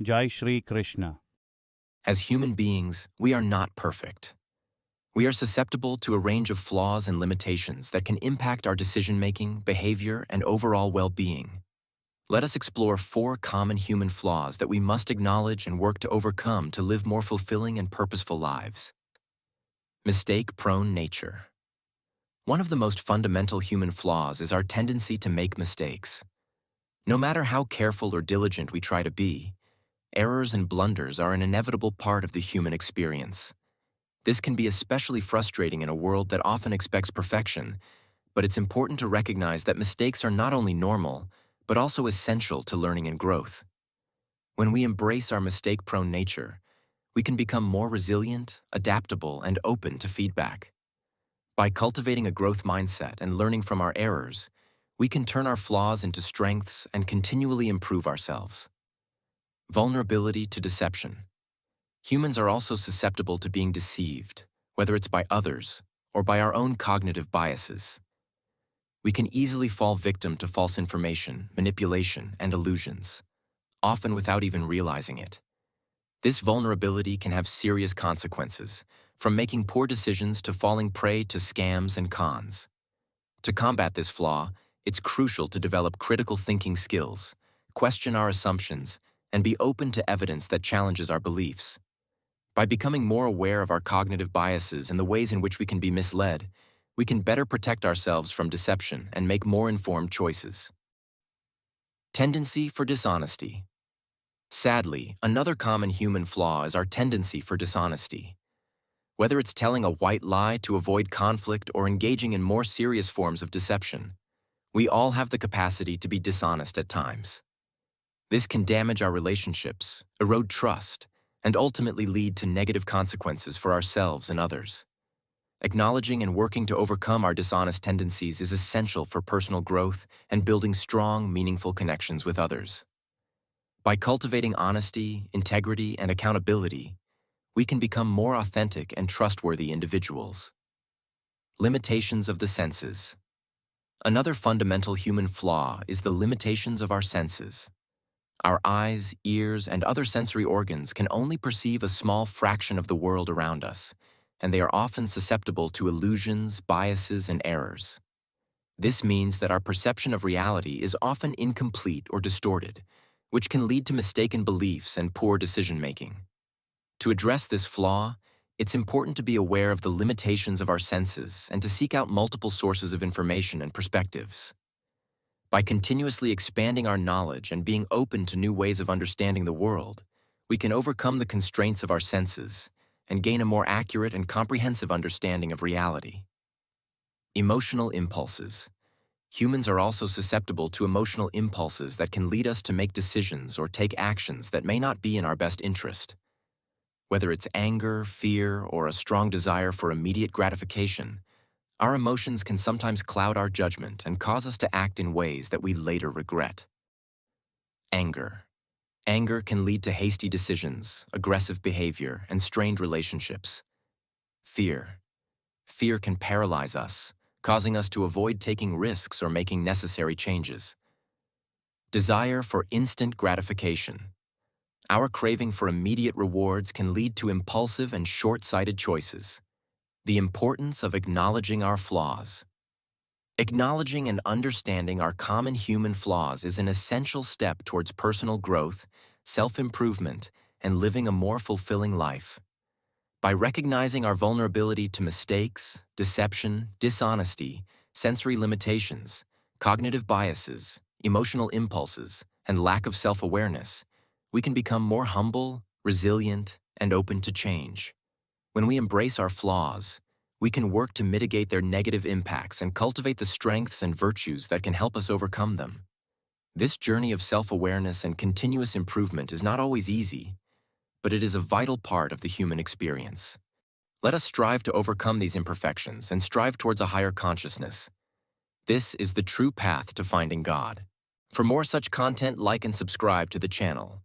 Jai Shri Krishna. As human beings, we are not perfect. We are susceptible to a range of flaws and limitations that can impact our decision-making, behavior, and overall well-being. Let us explore 4 common human flaws that we must acknowledge and work to overcome to live more fulfilling and purposeful lives. Mistake-prone nature. One of the most fundamental human flaws is our tendency to make mistakes. No matter how careful or diligent we try to be, errors and blunders are an inevitable part of the human experience. This can be especially frustrating in a world that often expects perfection, but it's important to recognize that mistakes are not only normal, but also essential to learning and growth. When we embrace our mistake-prone nature, we can become more resilient, adaptable, and open to feedback. By cultivating a growth mindset and learning from our errors, we can turn our flaws into strengths and continually improve ourselves. Vulnerability to deception. Humans are also susceptible to being deceived, whether it's by others or by our own cognitive biases. We can easily fall victim to false information, manipulation, and illusions, often without even realizing it. This vulnerability can have serious consequences, from making poor decisions to falling prey to scams and cons. To combat this flaw, it's crucial to develop critical thinking skills, question our assumptions, and be open to evidence that challenges our beliefs. By becoming more aware of our cognitive biases and the ways in which we can be misled, we can better protect ourselves from deception and make more informed choices. Tendency for dishonesty. Sadly, another common human flaw is our tendency for dishonesty. Whether it's telling a white lie to avoid conflict or engaging in more serious forms of deception, we all have the capacity to be dishonest at times. This can damage our relationships, erode trust, and ultimately lead to negative consequences for ourselves and others. Acknowledging and working to overcome our dishonest tendencies is essential for personal growth and building strong, meaningful connections with others. By cultivating honesty, integrity, and accountability, we can become more authentic and trustworthy individuals. Limitations of the senses. Another fundamental human flaw is the limitations of our senses. Our eyes, ears, and other sensory organs can only perceive a small fraction of the world around us, and they are often susceptible to illusions, biases, and errors. This means that our perception of reality is often incomplete or distorted, which can lead to mistaken beliefs and poor decision-making. To address this flaw, it's important to be aware of the limitations of our senses and to seek out multiple sources of information and perspectives. By continuously expanding our knowledge and being open to new ways of understanding the world, we can overcome the constraints of our senses and gain a more accurate and comprehensive understanding of reality. Emotional impulses. Humans are also susceptible to emotional impulses that can lead us to make decisions or take actions that may not be in our best interest. Whether it's anger, fear, or a strong desire for immediate gratification, our emotions can sometimes cloud our judgment and cause us to act in ways that we later regret. Anger. Anger can lead to hasty decisions, aggressive behavior, and strained relationships. Fear. Fear can paralyze us, causing us to avoid taking risks or making necessary changes. Desire for instant gratification. Our craving for immediate rewards can lead to impulsive and short-sighted choices. The importance of acknowledging our flaws. Acknowledging and understanding our common human flaws is an essential step towards personal growth, self-improvement, and living a more fulfilling life. By recognizing our vulnerability to mistakes, deception, dishonesty, sensory limitations, cognitive biases, emotional impulses, and lack of self-awareness, we can become more humble, resilient, and open to change. When we embrace our flaws, we can work to mitigate their negative impacts and cultivate the strengths and virtues that can help us overcome them. This journey of self-awareness and continuous improvement is not always easy, but it is a vital part of the human experience. Let us strive to overcome these imperfections and strive towards a higher consciousness. This is the true path to finding God. For more such content, like and subscribe to the channel.